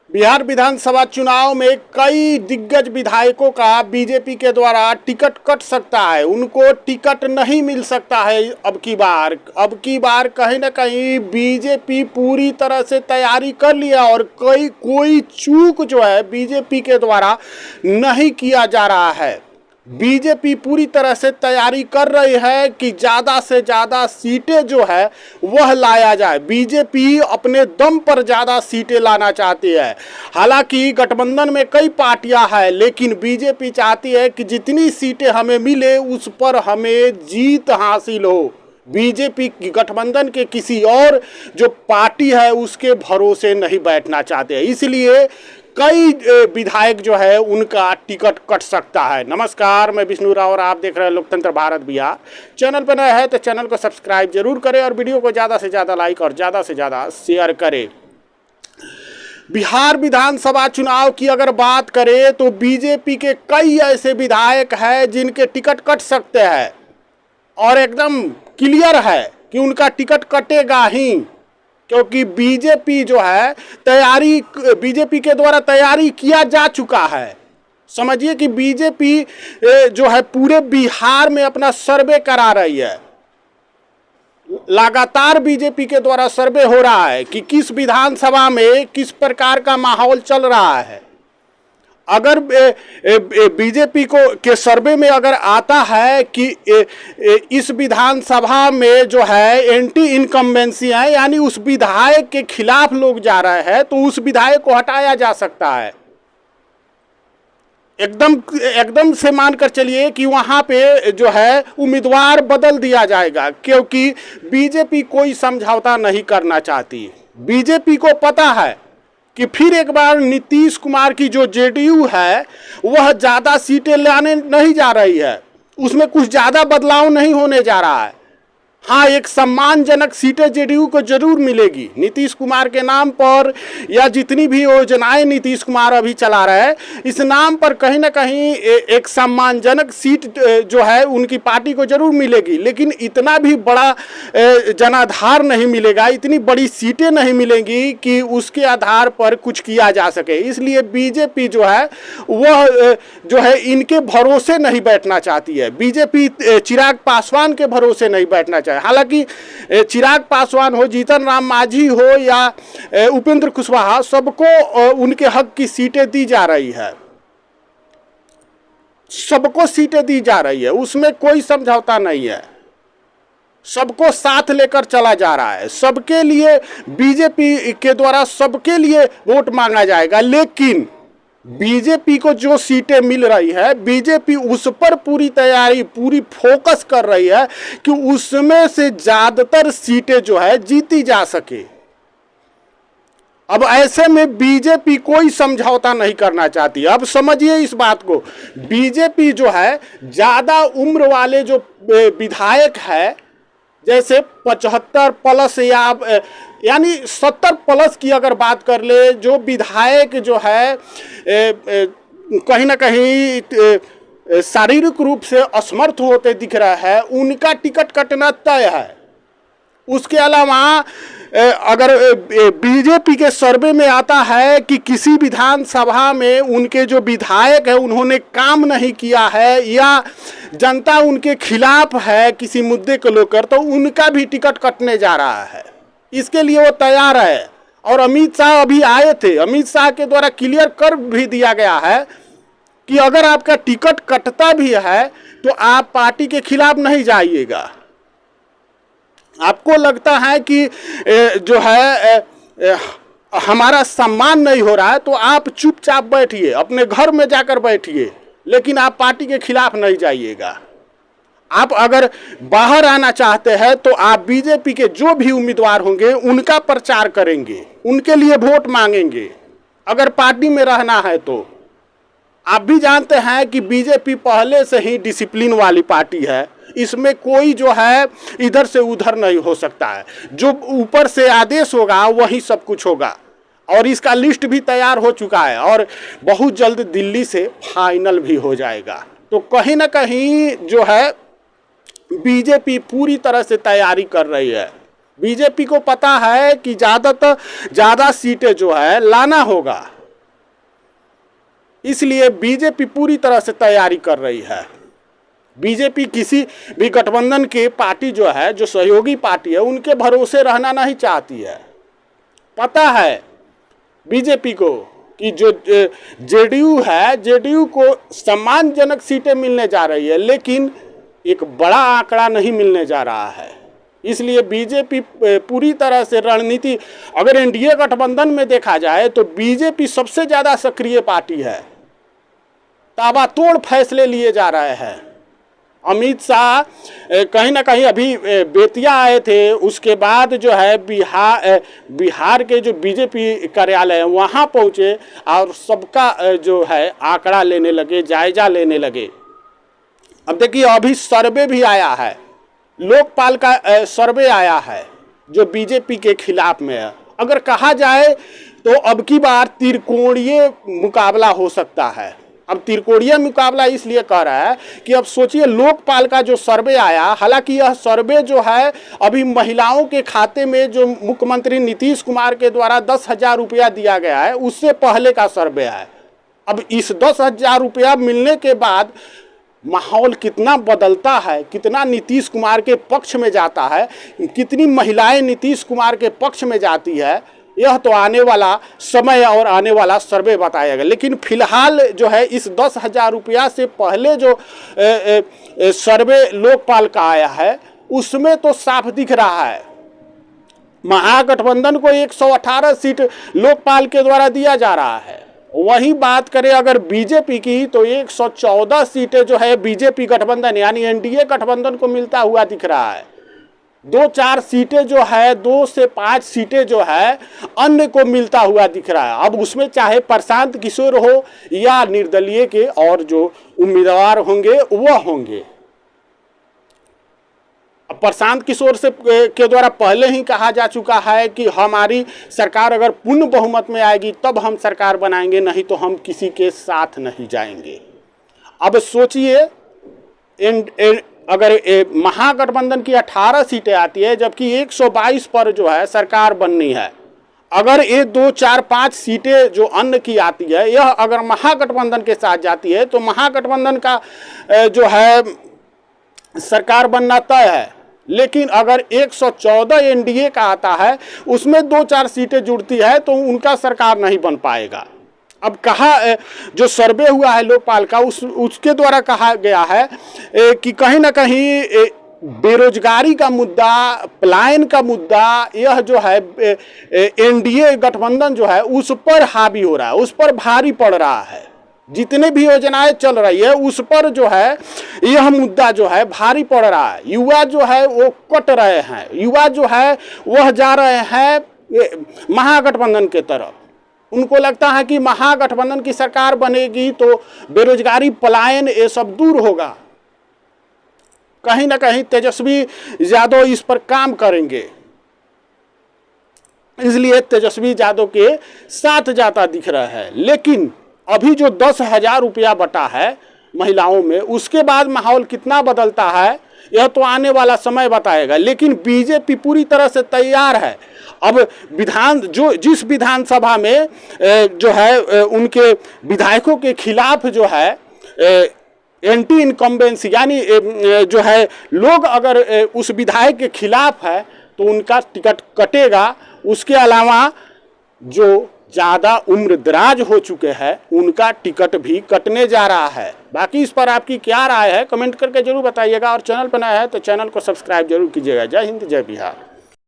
बिहार विधानसभा चुनाव में कई दिग्गज विधायकों का बीजेपी के द्वारा टिकट कट सकता है। उनको टिकट नहीं मिल सकता है। अब की बार कहीं ना कहीं बीजेपी पूरी तरह से तैयारी कर लिया और कोई चूक जो है बीजेपी के द्वारा नहीं किया जा रहा है। बीजेपी पूरी तरह से तैयारी कर रही है कि ज़्यादा से ज़्यादा सीटें जो है वह लाया जाए। बीजेपी अपने दम पर ज़्यादा सीटें लाना चाहती है। हालांकि गठबंधन में कई पार्टियां हैं, लेकिन बीजेपी चाहती है कि जितनी सीटें हमें मिले उस पर हमें जीत हासिल हो। बीजेपी गठबंधन के किसी और जो पार्टी है उसके भरोसे नहीं बैठना चाहते हैं, इसलिए कई विधायक जो है उनका टिकट कट सकता है। नमस्कार, मैं विष्णु राव और आप देख रहे हैं लोकतंत्र भारत बिहार। चैनल पर नए हैं तो चैनल को सब्सक्राइब जरूर करें और वीडियो को ज़्यादा से ज़्यादा लाइक और ज़्यादा से ज़्यादा शेयर करें। बिहार विधानसभा चुनाव की अगर बात करें तो बीजेपी के कई ऐसे विधायक हैं जिनके टिकट कट सकते हैं और एकदम क्लियर है कि उनका टिकट कटेगा ही, क्योंकि बीजेपी जो है बीजेपी के द्वारा तैयारी किया जा चुका है। समझिए कि बीजेपी जो है पूरे बिहार में अपना सर्वे करा रही है। लगातार बीजेपी के द्वारा सर्वे हो रहा है कि किस विधानसभा में किस प्रकार का माहौल चल रहा है। अगर बीजेपी के सर्वे में अगर आता है कि इस विधानसभा में जो है एंटी इनकम्बेंसी है, यानी उस विधायक के खिलाफ लोग जा रहे हैं, तो उस विधायक को हटाया जा सकता है। एकदम से मानकर चलिए कि वहां पे जो है उम्मीदवार बदल दिया जाएगा, क्योंकि बीजेपी कोई समझौता नहीं करना चाहती। बीजेपी को पता है कि फिर एक बार नीतीश कुमार की जो जेडीयू है वह ज़्यादा सीटें लाने नहीं जा रही है, उसमें कुछ ज़्यादा बदलाव नहीं होने जा रहा है। हाँ, एक सम्मानजनक सीटें जेडीयू को जरूर मिलेगी नीतीश कुमार के नाम पर, या जितनी भी योजनाएं नीतीश कुमार अभी चला रहे हैं इस नाम पर कहीं ना कहीं एक सम्मानजनक सीट जो है उनकी पार्टी को जरूर मिलेगी, लेकिन इतना भी बड़ा जनाधार नहीं मिलेगा, इतनी बड़ी सीटें नहीं मिलेंगी कि उसके आधार पर कुछ किया जा सके। इसलिए बीजेपी जो है वह जो है इनके भरोसे नहीं बैठना चाहती है। बीजेपी चिराग पासवान के भरोसे नहीं बैठना चाहिए। हालांकि चिराग पासवान हो, जीतन राम मांझी हो या उपेंद्र कुशवाहा, सबको उनके हक की सीटें दी जा रही है। सबको सीटें दी जा रही है, उसमें कोई समझौता नहीं है। सबको साथ लेकर चला जा रहा है। सबके लिए बीजेपी के द्वारा सबके लिए वोट मांगा जाएगा, लेकिन बीजेपी को जो सीटें मिल रही है बीजेपी उस पर पूरी तैयारी पूरी फोकस कर रही है कि उसमें से ज्यादातर सीटें जो है जीती जा सके। अब ऐसे में बीजेपी कोई समझौता नहीं करना चाहती। अब समझिए इस बात को, बीजेपी जो है ज्यादा उम्र वाले जो विधायक है, जैसे 75 प्लस यानी 70 प्लस की अगर बात कर ले, जो विधायक जो है कहीं ना कहीं शारीरिक रूप से असमर्थ होते दिख रहा है, उनका टिकट कटना तय है। उसके अलावा अगर बीजेपी के सर्वे में आता है कि किसी विधानसभा में उनके जो विधायक है उन्होंने काम नहीं किया है या जनता उनके खिलाफ है किसी मुद्दे को लेकर, तो उनका भी टिकट कटने जा रहा है। इसके लिए वो तैयार है। और अमित शाह अभी आए थे, अमित शाह के द्वारा क्लियर कर भी दिया गया है कि अगर आपका टिकट कटता भी है तो आप पार्टी के खिलाफ नहीं जाइएगा। आपको लगता है कि जो है हमारा सम्मान नहीं हो रहा है तो आप चुपचाप बैठिए, अपने घर में जाकर बैठिए, लेकिन आप पार्टी के खिलाफ नहीं जाइएगा। आप अगर बाहर आना चाहते हैं तो आप बीजेपी के जो भी उम्मीदवार होंगे उनका प्रचार करेंगे, उनके लिए वोट मांगेंगे। अगर पार्टी में रहना है तो आप भी जानते हैं कि बीजेपी पहले से ही डिसिप्लिन वाली पार्टी है। इसमें कोई जो है इधर से उधर नहीं हो सकता है। जो ऊपर से आदेश होगा वही सब कुछ होगा, और इसका लिस्ट भी तैयार हो चुका है और बहुत जल्द दिल्ली से फाइनल भी हो जाएगा। तो कहीं ना कहीं जो है बीजेपी पूरी तरह से तैयारी कर रही है। बीजेपी को पता है कि ज़्यादा सीटें जो है लाना होगा, इसलिए बीजेपी पूरी तरह से तैयारी कर रही है। बीजेपी किसी भी गठबंधन के पार्टी जो है, जो सहयोगी पार्टी है, उनके भरोसे रहना नहीं चाहती है। पता है बीजेपी को कि जो जेडीयू है, जेडीयू को सम्मानजनक सीटें मिलने जा रही है, लेकिन एक बड़ा आंकड़ा नहीं मिलने जा रहा है। इसलिए बीजेपी पूरी तरह से रणनीति, अगर एनडीए गठबंधन में देखा जाए तो बीजेपी सबसे ज़्यादा सक्रिय पार्टी है। ताबड़तोड़ फैसले लिए जा रहे हैं। अमित शाह कहीं ना कहीं अभी बेतिया आए थे, उसके बाद जो है बिहार के जो बीजेपी कार्यालय है वहाँ पहुँचे और सबका जो है आंकड़ा लेने लगे, जायजा लेने लगे। अब देखिए अभी सर्वे भी आया है, लोकपाल का सर्वे आया है जो बीजेपी के खिलाफ में है। अगर कहा जाए तो अब की बार त्रिकोणीय मुकाबला हो सकता है। अब त्रिकोणीय मुकाबला इसलिए कह रहा है कि अब सोचिए लोकपाल का जो सर्वे आया, हालांकि यह सर्वे जो है अभी महिलाओं के खाते में जो मुख्यमंत्री नीतीश कुमार के द्वारा 10,000 रुपया दिया गया है, उससे पहले का सर्वे है। अब इस 10,000 रुपया मिलने के बाद माहौल कितना बदलता है, कितना नीतीश कुमार के पक्ष में जाता है, कितनी महिलाएं नीतीश कुमार के पक्ष में जाती है, यह तो आने वाला समय और आने वाला सर्वे बताएगा। लेकिन फिलहाल जो है इस 10,000 रुपया से पहले जो सर्वे लोकपाल का आया है उसमें तो साफ दिख रहा है महागठबंधन को 118 सीट लोकपाल के द्वारा दिया जा रहा है। वही बात करें अगर बीजेपी की तो 114 सीटें जो है बीजेपी गठबंधन यानी एनडीए गठबंधन को मिलता हुआ दिख रहा है। 2-4 सीटें जो है, 2 से 5 सीटें जो है अन्य को मिलता हुआ दिख रहा है। अब उसमें चाहे प्रशांत किशोर हो या निर्दलीय के और जो उम्मीदवार होंगे वह होंगे। प्रशांत किशोर से के द्वारा पहले ही कहा जा चुका है कि हमारी सरकार अगर पूर्ण बहुमत में आएगी तब हम सरकार बनाएंगे, नहीं तो हम किसी के साथ नहीं जाएंगे। अब सोचिए अगर महागठबंधन की 18 सीटें आती है जबकि 122 पर जो है सरकार बननी है, अगर ये 2, 4, 5 सीटें जो अन्य की आती है यह अगर महागठबंधन के साथ जाती है तो महागठबंधन का जो है सरकार बनना तय है। लेकिन अगर 114 एनडीए का आता है उसमें 2-4 सीटें जुड़ती है तो उनका सरकार नहीं बन पाएगा। अब कहा जो सर्वे हुआ है लोकपाल का उसके द्वारा कहा गया है कि कहीं ना कहीं बेरोजगारी का मुद्दा, पलायन का मुद्दा, यह जो है एनडीए गठबंधन जो है उस पर हावी हो रहा है, उस पर भारी पड़ रहा है। जितने भी योजनाएं चल रही है उस पर जो है यह मुद्दा जो है भारी पड़ रहा है। युवा जो है वो कट रहे हैं, युवा जो है वह जा रहे हैं महागठबंधन के तरफ। उनको लगता है कि महागठबंधन की सरकार बनेगी तो बेरोजगारी, पलायन ये सब दूर होगा। कहीं ना कहीं तेजस्वी यादव इस पर काम करेंगे, इसलिए तेजस्वी यादव के साथ जाता दिख रहा है। लेकिन अभी जो 10,000 रुपया बटा है महिलाओं में, उसके बाद माहौल कितना बदलता है यह तो आने वाला समय बताएगा। लेकिन बीजेपी पूरी तरह से तैयार है। अब जिस विधानसभा में जो है उनके विधायकों के खिलाफ जो है एंटी इनकम्बेंसी यानी जो है लोग अगर उस विधायक के खिलाफ है तो उनका टिकट कटेगा। उसके अलावा जो ज़्यादा उम्र दराज हो चुके हैं उनका टिकट भी कटने जा रहा है। बाकी इस पर आपकी क्या राय है कमेंट करके जरूर बताइएगा, और चैनल पर नया है तो चैनल को सब्सक्राइब जरूर कीजिएगा। जय हिंद, जय बिहार।